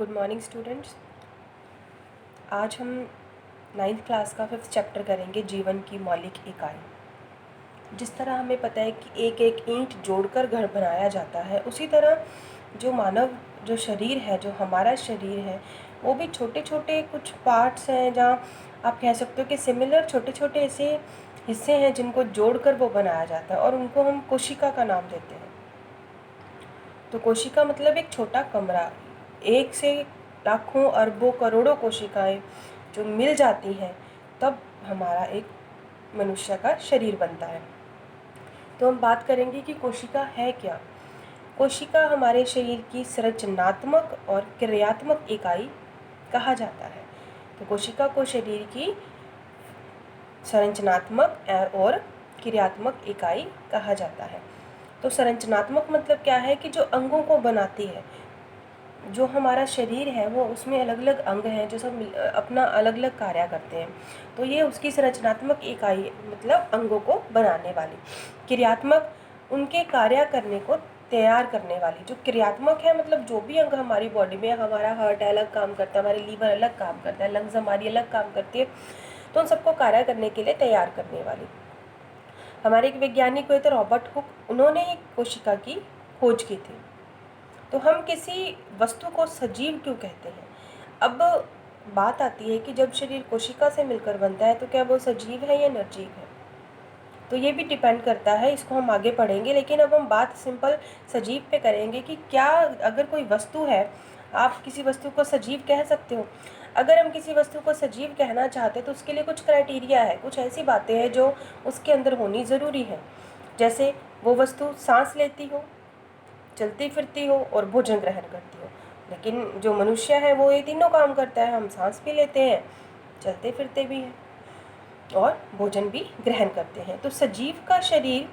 Good morning students. आज हम 9th class का 5th चैप्टर करेंगे, जीवन की मौलिक इकाई। जिस तरह हमें पता है कि एक एक ईंट जोड़कर घर बनाया जाता है, उसी तरह जो शरीर है, जो हमारा शरीर है, वो भी छोटे छोटे कुछ पार्ट्स हैं, जहाँ आप कह सकते हो कि सिमिलर छोटे छोटे ऐसे हिस्से हैं जिनको जोड़कर वो बनाया जाता है, और उनको हम कोशिका का नाम देते हैं। तो कोशिका मतलब एक छोटा कमरा, एक से लाखों अरबों करोड़ों कोशिकाएं जो मिल जाती हैं, तब हमारा एक मनुष्य का शरीर बनता है। तो हम बात करेंगे कि कोशिका है क्या। कोशिका हमारे शरीर की संरचनात्मक और क्रियात्मक इकाई कहा जाता है। तो कोशिका को शरीर की संरचनात्मक और क्रियात्मक इकाई कहा जाता है। तो संरचनात्मक मतलब क्या है कि जो अंगों को बनाती है। जो हमारा शरीर है वो उसमें अलग अलग अंग हैं जो सब अपना अलग अलग कार्य करते हैं, तो ये उसकी संरचनात्मक इकाई मतलब अंगों को बनाने वाली। क्रियात्मक उनके कार्य करने को तैयार करने वाली। जो क्रियात्मक है मतलब जो भी अंग हमारी बॉडी में, हमारा हार्ट अलग काम करता है, हमारे लीवर अलग काम करता है, लंग्स हमारी अलग काम करती है, तो उन सबको कार्य करने के लिए तैयार करने वाली। हमारे एक वैज्ञानिक हुए थे रॉबर्ट हुक, उन्होंने एक कोशिका की खोज की थी। तो हम किसी वस्तु को सजीव क्यों कहते हैं? अब बात आती है कि जब शरीर कोशिका से मिलकर बनता है तो क्या वो सजीव है या निर्जीव है? तो ये भी डिपेंड करता है, इसको हम आगे पढ़ेंगे। लेकिन अब हम बात सिंपल सजीव पे करेंगे कि क्या अगर कोई वस्तु है, आप किसी वस्तु को सजीव कह सकते हो। अगर हम किसी वस्तु को सजीव कहना चाहते हैं तो उसके लिए कुछ क्राइटेरिया है, कुछ ऐसी बातें हैं जो उसके अंदर होनी ज़रूरी है। जैसे वो वस्तु सांस लेती हो, चलती फिरती हो और भोजन ग्रहण करती हो। लेकिन जो मनुष्य है वो ये तीनों काम करता है। हम सांस भी लेते हैं, चलते फिरते भी हैं और भोजन भी ग्रहण करते हैं। तो सजीव का शरीर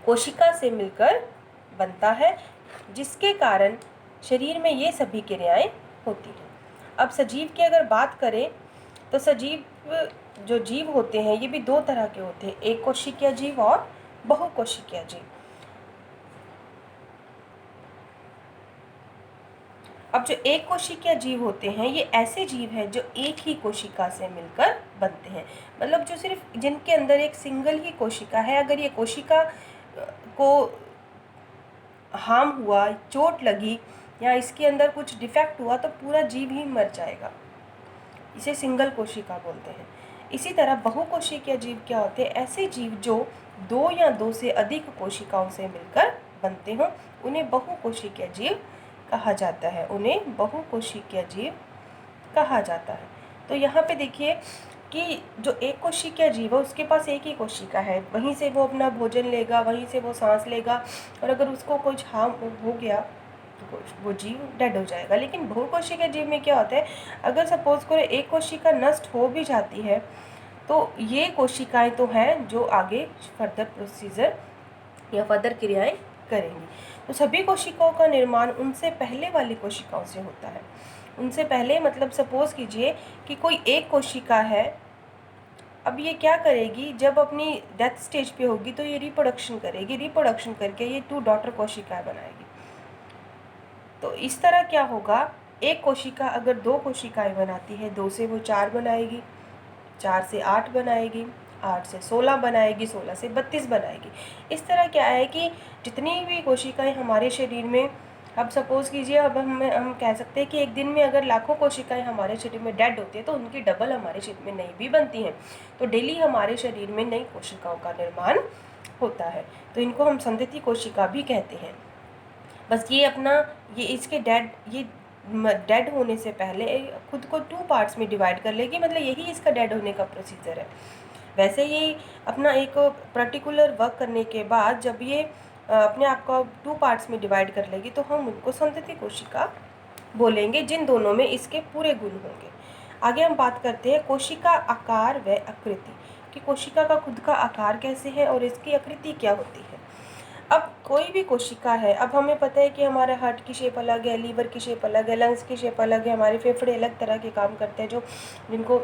कोशिका से मिलकर बनता है, जिसके कारण शरीर में ये सभी क्रियाएं होती हैं। अब सजीव की अगर बात करें तो सजीव जो जीव होते हैं ये भी दो तरह के होते हैं, एक कोशिकीय जीव और बहुकोशिकीय जीव। अब जो एक कोशिकीय जीव होते हैं ये ऐसे जीव हैं जो एक ही कोशिका से मिलकर बनते हैं। मतलब जो सिर्फ जिनके अंदर एक सिंगल ही कोशिका है, अगर ये कोशिका को हार्म हुआ, चोट लगी या इसके अंदर कुछ डिफेक्ट हुआ तो पूरा जीव ही मर जाएगा। इसे सिंगल कोशिका बोलते हैं। इसी तरह बहुकोशिकीय जीव क्या होते हैं? ऐसे जीव जो दो या दो से अधिक कोशिकाओं से मिलकर बनते हों, उन्हें बहुकोशिकीय जीव कहा जाता है। उन्हें बहुकोशिकीय जीव कहा जाता है। तो यहाँ पे देखिए कि जो एक कोशिकीय जीव है उसके पास एक ही कोशिका है, वहीं से वो अपना भोजन लेगा, वहीं से वो सांस लेगा, और अगर उसको कुछ हार्म हो गया तो वो जीव डेड हो जाएगा। लेकिन बहुकोशिकीय जीव में क्या होता है, अगर सपोज करो एक कोशिका नष्ट हो भी जाती है तो ये कोशिकाएं तो हैं जो आगे फर्दर प्रोसीजर या फर्दर क्रियाएं करेंगी। तो सभी कोशिकाओं का निर्माण उनसे पहले वाली कोशिकाओं से होता है। उनसे पहले मतलब सपोज कीजिए कि कोई एक कोशिका है, अब ये क्या करेगी, जब अपनी डेथ स्टेज पे होगी तो ये रिप्रोडक्शन करेगी, रिप्रोडक्शन करके ये 2 डॉटर कोशिकाएं बनाएगी। तो इस तरह क्या होगा, एक कोशिका अगर 2 कोशिकाएं बनाती है, 2 से वो 4 बनाएगी, 4 से 8 बनाएगी, 8 से 16 बनाएगी, 16 से 32 बनाएगी। इस तरह क्या है कि जितनी भी कोशिकाएं हमारे शरीर में, अब सपोज कीजिए, अब हम कह सकते हैं कि एक दिन में अगर लाखों कोशिकाएं हमारे शरीर में डेड होती है तो उनकी डबल हमारे शरीर में नई भी बनती हैं। तो डेली हमारे शरीर में नई कोशिकाओं का निर्माण होता है। तो इनको हम संतति कोशिका भी कहते हैं। बस ये इसके डेड होने से पहले खुद को 2 पार्ट्स में डिवाइड कर लेगी, मतलब यही इसका डेड होने का प्रोसीजर है। वैसे ये अपना एक पर्टिकुलर वर्क करने के बाद जब ये अपने आप को 2 पार्ट्स में डिवाइड कर लेगी तो हम उनको संतति कोशिका बोलेंगे, जिन दोनों में इसके पूरे गुण होंगे। आगे हम बात करते हैं कोशिका आकार व आकृति, कि कोशिका का खुद का आकार कैसे है और इसकी आकृति क्या होती है। अब कोई भी कोशिका है, अब हमें पता है कि हमारे हार्ट की शेप अलग है, लीवर की शेप अलग है, लंग्स की शेप अलग है, हमारे फेफड़े अलग तरह के काम करते हैं, जिनको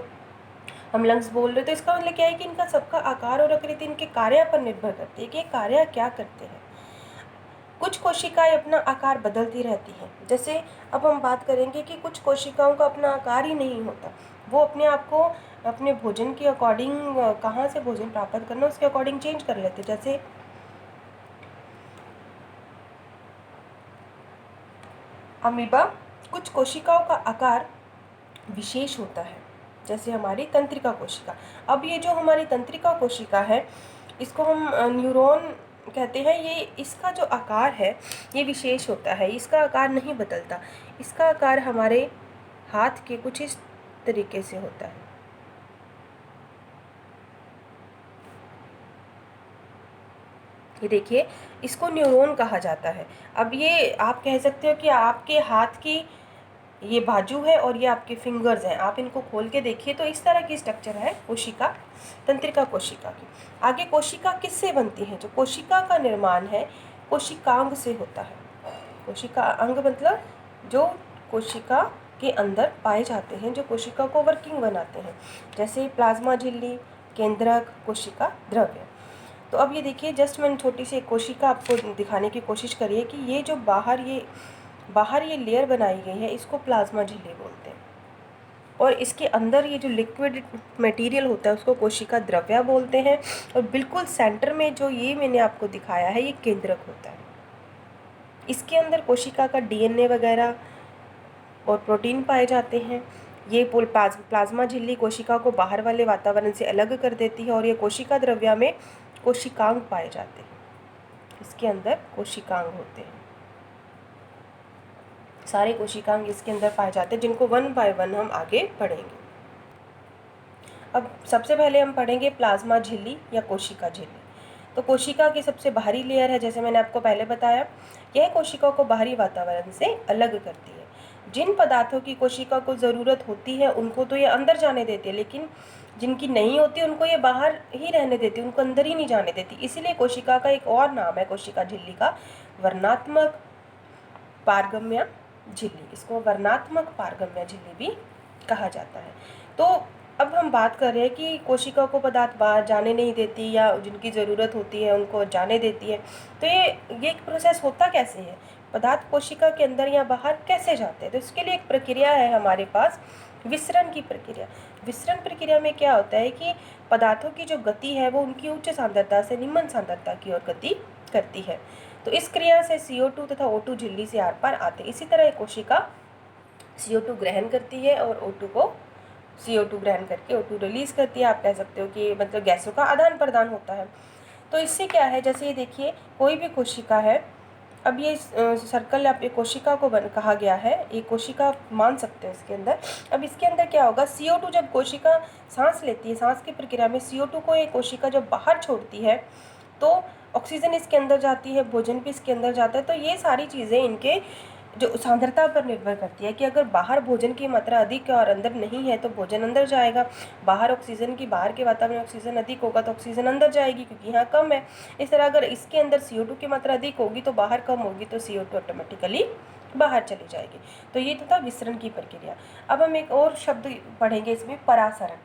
हम लंग्स बोल रहे हैं। तो इसका मतलब क्या है कि इनका सबका आकार और आकृति इनके कार्य पर निर्भर करती है कि ये कार्य क्या करते हैं। कुछ कोशिकाएं अपना आकार बदलती रहती हैं। जैसे अब हम बात करेंगे कि कुछ कोशिकाओं का अपना आकार ही नहीं होता, वो अपने आप को अपने भोजन के अकॉर्डिंग, कहाँ से भोजन प्राप्त करना उसके अकॉर्डिंग चेंज कर लेते। जैसे अमीबा, कुछ कोशिकाओं का आकार विशेष होता है, जैसे हमारी तंत्रिका कोशिका। अब ये जो हमारी तंत्रिका कोशिका है, इसको हम न्यूरॉन कहते हैं। ये इसका जो आकार है ये विशेष होता है, इसका आकार नहीं बदलता। इसका आकार हमारे हाथ के कुछ इस तरीके से होता है। ये देखिए, इसको न्यूरॉन कहा जाता है। अब ये आप कह सकते हो कि आपके हाथ की ये बाजू है और ये आपके फिंगर्स हैं, आप इनको खोल के देखिए तो इस तरह की स्ट्रक्चर है कोशिका, तंत्रिका कोशिका की। आगे कोशिका किससे बनती है? जो कोशिका का निर्माण है कोशिकांग से होता है। कोशिका अंग मतलब जो कोशिका के अंदर पाए जाते हैं, जो कोशिका को वर्किंग बनाते हैं, जैसे प्लाज्मा झिल्ली, केंद्रक, कोशिका द्रव्य। तो अब ये देखिए, जस्ट मैंने छोटी सी एक कोशिका आपको दिखाने की कोशिश करी है कि ये जो बाहर ये लेयर बनाई गई है इसको प्लाज्मा झिल्ली बोलते हैं, और इसके अंदर ये जो लिक्विड मटेरियल होता है उसको कोशिका द्रव्य बोलते हैं, और बिल्कुल सेंटर में जो ये मैंने आपको दिखाया है ये केंद्रक होता है। इसके अंदर कोशिका का डीएनए वगैरह और प्रोटीन पाए जाते हैं। ये प्लाज्मा झिल्ली कोशिका को बाहर वाले वातावरण से अलग कर देती है, और ये कोशिका द्रव्य में कोशिकांग पाए जाते हैं। इसके अंदर कोशिकांग होते हैं, सारे कोशिकांग इसके अंदर पाए जाते हैं, जिनको वन बाय वन हम आगे पढ़ेंगे। अब सबसे पहले हम पढ़ेंगे प्लाज्मा झिल्ली या कोशिका झिल्ली। तो कोशिका की सबसे बाहरी लेयर है, जैसे मैंने आपको पहले बताया, यह कोशिका को बाहरी वातावरण से अलग करती है। जिन पदार्थों की कोशिका को ज़रूरत होती है उनको तो ये अंदर जाने देती है, लेकिन जिनकी नहीं होती उनको ये बाहर ही रहने देती, उनको अंदर ही नहीं जाने देती। इसीलिए कोशिका का एक और नाम है कोशिका झिल्ली का, वर्णात्मक पारगम्य झिल्ली। इसको वर्णात्मक पारगम्य झिल्ली भी कहा जाता है। तो अब हम बात कर रहे हैं कि कोशिका को पदार्थ बाहर जाने नहीं देती या जिनकी ज़रूरत होती है उनको जाने देती है। तो ये एक प्रोसेस होता कैसे है, पदार्थ कोशिका के अंदर या बाहर कैसे जाते हैं? तो इसके लिए एक प्रक्रिया है हमारे पास, विसरण की प्रक्रिया। विसरण प्रक्रिया में क्या होता है कि पदार्थों की जो गति है वो उनकी उच्च सांद्रता से निम्न सांद्रता की ओर गति करती है। तो इस क्रिया से CO2 तथा O2 झिल्ली से आर पार आते हैं। इसी तरह एक कोशिका CO2 ग्रहण करती है और CO2 ग्रहण करके O2 रिलीज करती है। आप कह सकते हो कि मतलब गैसों का आदान प्रदान होता है। तो इससे क्या है, जैसे ये देखिए कोई भी कोशिका है, अब ये सर्कल आप एक कोशिका को कहा गया है, एक कोशिका मान सकते हैं इसके अंदर। अब इसके अंदर क्या होगा, CO2 जब कोशिका सांस लेती है, सांस की प्रक्रिया में CO2 को एक कोशिका जब बाहर छोड़ती है तो ऑक्सीजन इसके अंदर जाती है, भोजन भी इसके अंदर जाता है। तो ये सारी चीज़ें इनके जो सांद्रता पर निर्भर करती है कि अगर बाहर भोजन की मात्रा अधिक है और अंदर नहीं है तो भोजन अंदर जाएगा, बाहर के वातावरण में ऑक्सीजन अधिक होगा तो ऑक्सीजन अंदर जाएगी क्योंकि यहाँ कम है। इस तरह अगर इसके अंदर CO2 की मात्रा अधिक होगी तो बाहर कम होगी तो CO2 ऑटोमेटिकली बाहर चली जाएगी। तो ये तो था विसरण की प्रक्रिया। अब हम एक और शब्द पढ़ेंगे इसमें, परासरण।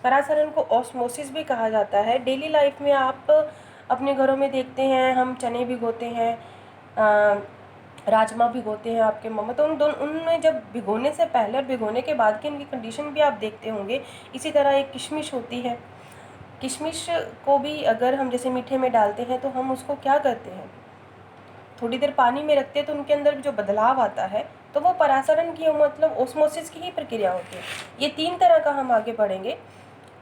परासरण को ऑस्मोसिस भी कहा जाता है। डेली लाइफ में आप अपने घरों में देखते हैं, हम चने भिगोते हैं, राजमा भिगोते हैं आपके मम्मा, तो उनमें जब भिगोने से पहले और भिगोने के बाद की इनकी कंडीशन भी आप देखते होंगे। इसी तरह एक किशमिश होती है, किशमिश को भी अगर हम जैसे मीठे में डालते हैं तो हम उसको क्या करते हैं, थोड़ी देर पानी में रखते हैं तो उनके अंदर जो बदलाव आता है तो वो परासरण की मतलब ओस्मोसिस की ही प्रक्रिया होती है। ये 3 तरह का हम आगे पढ़ेंगे,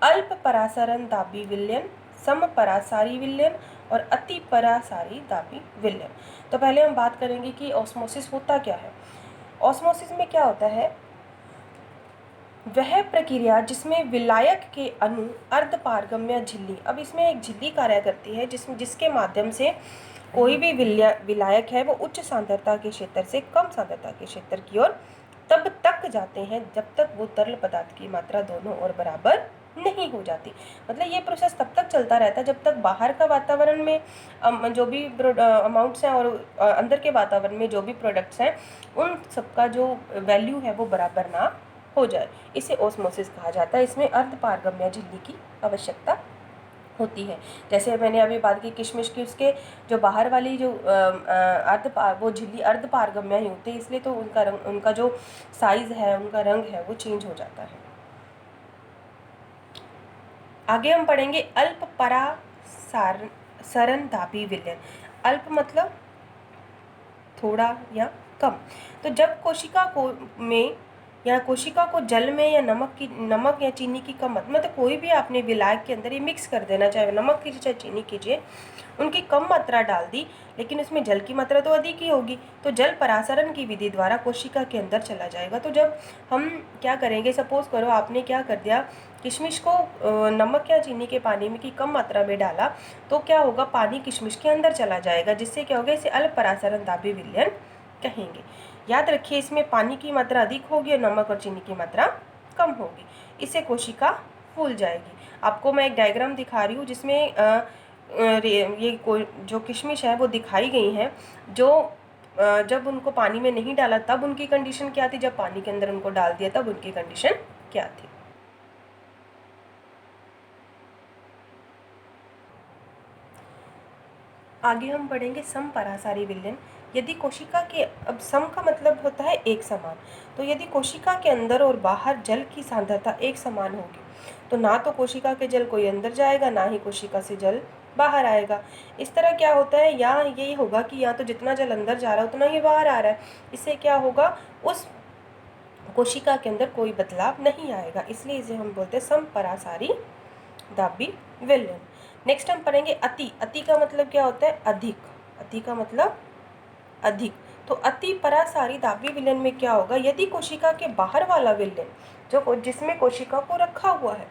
अल्प परासरण दाबी विलयन, सम परासारी विलयन और अति परासारी दाबी विलयन। तो पहले हम बात करेंगे कि ऑस्मोसिस होता क्या है। ऑस्मोसिस में क्या होता है, वह प्रक्रिया जिसमें विलायक के अणु अर्धपारगम्य झिल्ली, अब इसमें एक झिल्ली कार्य करती है जिसके माध्यम से कोई भी विलायक है वो उच्च सांद्रता के क्षेत्र से कम सांद्रता के क्षेत्र की ओर तब तक जाते हैं जब तक वो तरल पदार्थ की मात्रा दोनों ओर बराबर नहीं हो जाती। मतलब ये प्रोसेस तब तक चलता रहता है जब तक बाहर का वातावरण में जो भी अमाउंट्स हैं और अंदर के वातावरण में जो भी प्रोडक्ट्स हैं उन सबका जो वैल्यू है वो बराबर ना हो जाए। इसे ओस्मोसिस कहा जाता है। इसमें अर्धपारगम्य झिल्ली की आवश्यकता होती है। जैसे मैंने अभी बात की किशमिश की, उसके जो बाहर वाली जो वो झिल्ली अर्ध पारगम्य ही होती है, इसलिए तो उनका रंग, उनका जो साइज़ है, उनका रंग है, वो चेंज हो जाता है। आगे हम पढ़ेंगे अल्प परासरनदाबी विलयन। अल्प मतलब थोड़ा या कम। तो जब कोशिका को में या कोशिका को जल में या नमक या चीनी की कम मतलब कोई भी आपने विलायक के अंदर ये मिक्स कर देना, चाहे नमक कीजिए चाहे चीनी कीजिए, उनकी कम मात्रा डाल दी, लेकिन उसमें जल की मात्रा तो अधिक ही होगी, तो जल परासरण की विधि द्वारा कोशिका के अंदर चला जाएगा। तो जब हम क्या करेंगे, सपोज करो आपने क्या कर दिया, किशमिश को नमक या चीनी के पानी में की कम मात्रा में डाला, तो क्या होगा, पानी किशमिश के अंदर चला जाएगा, जिससे क्या होगा, इसे अल्प परासरनदाबी विलयन कहेंगे। याद रखिए, इसमें पानी की मात्रा अधिक होगी और नमक और चीनी की मात्रा कम होगी, इससे कोशिका फूल जाएगी। आपको मैं एक डायग्राम दिखा रही हूँ जिसमें जो किशमिश है वो दिखाई गई हैं, जो जब उनको पानी में नहीं डाला तब उनकी कंडीशन क्या थी, जब पानी के अंदर उनको डाल दिया तब उनकी कंडीशन क्या थी। आगे हम पढ़ेंगे समपरासारी विलयन। यदि कोशिका के, अब सम का मतलब होता है एक समान, तो यदि कोशिका के अंदर और बाहर जल की सांद्रता एक समान होगी, तो ना तो कोशिका के जल कोई अंदर जाएगा, ना ही कोशिका से जल बाहर आएगा। इस तरह क्या होता है, या यही होगा कि या तो जितना जल अंदर जा रहा है उतना ही बाहर आ रहा है, इससे क्या होगा, उस कोशिका के अंदर कोई बदलाव नहीं आएगा, इसलिए इसे हम बोलते हैं समपरासारी दाबी विलयन। नेक्स्ट हम पढ़ेंगे अति। अति का मतलब क्या होता है, अधिक। अति का मतलब अधिक। तो अति परासारी दाबी विलयन में क्या होगा, यदि कोशिका के बाहर वाला विलयन जो जिसमें कोशिका को रखा हुआ है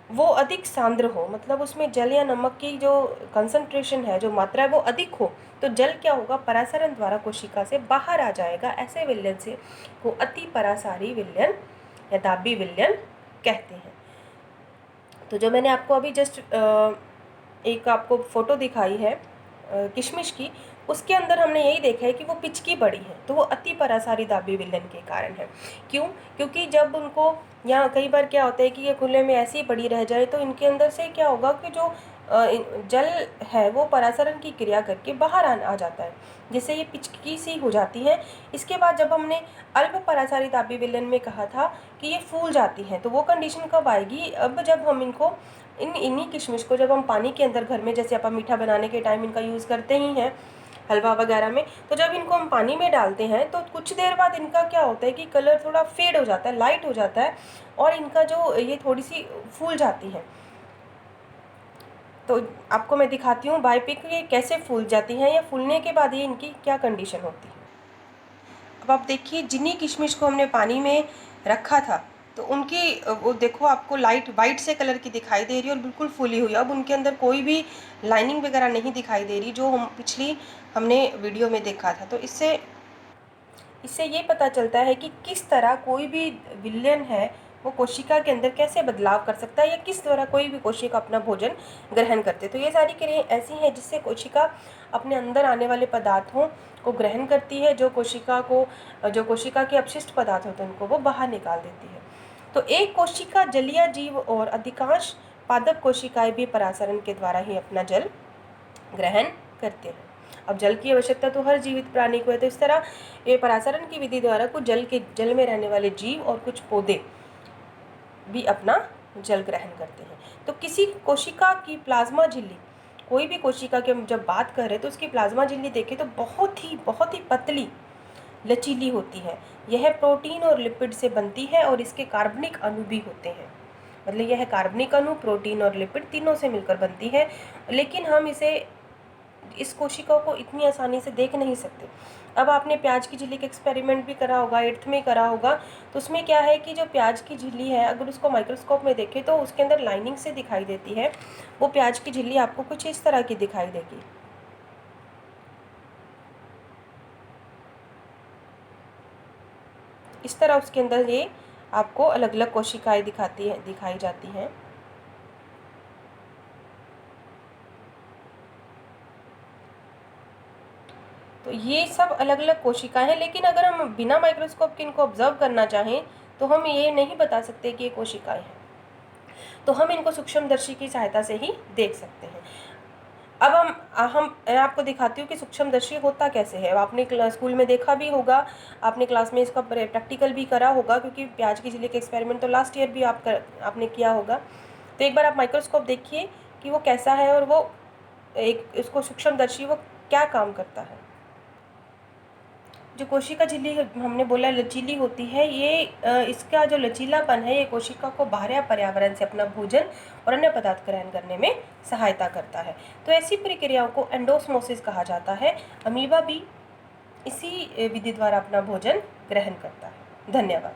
वो अधिक सांद्र हो, मतलब उसमें जल या नमक की जो कंसंट्रेशन है, जो मात्रा है वो अधिक हो, तो जल क्या होगा, परासरण द्वारा कोशिका से बाहर आ जाएगा। ऐसे विलयन से को अति परासारी विलयन या दाबी विलयन कहते हैं। तो जो मैंने आपको अभी जस्ट एक आपको फोटो दिखाई है किशमिश की, उसके अंदर हमने यही देखा है कि वो पिचकी बड़ी है, तो वो अति परासारी दाबी विलयन के कारण है। क्यों? क्योंकि जब उनको, यहाँ कई बार क्या होता है कि ये खुले में ऐसे ही पड़ी रह जाए, तो इनके अंदर से क्या होगा कि जो जल है वो परासरण की क्रिया करके बाहर आ जाता है, जिससे ये पिचकी सी हो जाती है। इसके बाद जब हमने अल्प परासारी दाबी विलयन में कहा था कि ये फूल जाती हैं, तो वो कंडीशन कब आएगी, अब जब हम इनको इन्हीं किशमिश को जब हम पानी के अंदर घर में, जैसे अपन मीठा बनाने के टाइम इनका यूज़ करते ही हैं हलवा वगैरह में, तो जब इनको हम पानी में डालते हैं तो कुछ देर बाद इनका क्या होता है कि कलर थोड़ा फेड हो जाता है, लाइट हो जाता है, और इनका जो ये थोड़ी सी फूल जाती हैं। तो आपको मैं दिखाती हूँ बाय पिक ये कैसे फूल जाती हैं, या फूलने के बाद ये इनकी क्या कंडीशन होती है। अब आप देखिए, जिन्हीं किशमिश को हमने पानी में रखा था, तो उनकी वो देखो आपको लाइट वाइट से कलर की दिखाई दे रही है और बिल्कुल फूली हुई। अब उनके अंदर कोई भी लाइनिंग वगैरह नहीं दिखाई दे रही, जो हम पिछली हमने वीडियो में देखा था। तो इससे ये पता चलता है कि किस तरह कोई भी विलयन है वो कोशिका के अंदर कैसे बदलाव कर सकता है, या किस तरह कोई भी कोशिका अपना भोजन ग्रहण करते। तो ये सारी क्रियाएं ऐसी हैं जिससे कोशिका अपने अंदर आने वाले पदार्थों को ग्रहण करती है, जो कोशिका के अपशिष्ट पदार्थ होते हैं उनको वो बाहर निकाल देती है। तो एक कोशिका जलीय जीव और अधिकांश पादप कोशिकाएं भी परासरण के द्वारा ही अपना जल ग्रहण करते हैं। अब जल की आवश्यकता तो हर जीवित प्राणी को है, तो इस तरह ये परासरण की विधि द्वारा कुछ जल में रहने वाले जीव और कुछ पौधे भी अपना जल ग्रहण करते हैं। तो किसी कोशिका की प्लाज्मा झिल्ली, कोई भी कोशिका की हम जब बात कर रहे हैं तो उसकी प्लाज्मा झिल्ली देखें तो बहुत ही पतली लचीली होती है। यह प्रोटीन और लिपिड से बनती है और इसके कार्बनिक अणु भी होते हैं, मतलब यह कार्बनिक अणु, प्रोटीन और लिपिड तीनों से मिलकर बनती है। लेकिन हम इस कोशिका को इतनी आसानी से देख नहीं सकते। अब आपने प्याज की झिल्ली का एक्सपेरिमेंट भी करा होगा, 8th में करा होगा, तो उसमें क्या है कि जो प्याज की झिल्ली है अगर उसको माइक्रोस्कोप में देखें तो उसके अंदर लाइनिंग से दिखाई देती है। वो प्याज की झिल्ली आपको कुछ इस तरह की दिखाई देगी। इस तरह उसके अंदर ये आपको अलग अलग कोशिकाएं दिखाई जाती हैं। तो ये सब अलग अलग कोशिकाएं हैं, लेकिन अगर हम बिना माइक्रोस्कोप के इनको ऑब्जर्व करना चाहें तो हम ये नहीं बता सकते कि ये कोशिकाएं हैं। तो हम इनको सूक्ष्मदर्शी की सहायता से ही देख सकते हैं। अब मैं आपको दिखाती हूँ कि सूक्ष्मदर्शी होता कैसे है। आपने स्कूल में देखा भी होगा, आपने क्लास में इसका प्रैक्टिकल भी करा होगा, क्योंकि प्याज की झिल्ली का एक्सपेरिमेंट तो लास्ट ईयर भी आपने किया होगा। तो एक बार आप माइक्रोस्कोप देखिए कि वो कैसा है, और वो इसको सूक्ष्मदर्शी वो क्या काम करता है। जो कोशिका झिल्ली हमने बोला लचीली होती है, ये इसका जो लचीलापन है ये कोशिका को बाहरी पर्यावरण से अपना भोजन और अन्य पदार्थ ग्रहण करने में सहायता करता है। तो ऐसी प्रक्रियाओं को एंडोस्मोसिस कहा जाता है। अमीबा भी इसी विधि द्वारा अपना भोजन ग्रहण करता है। धन्यवाद।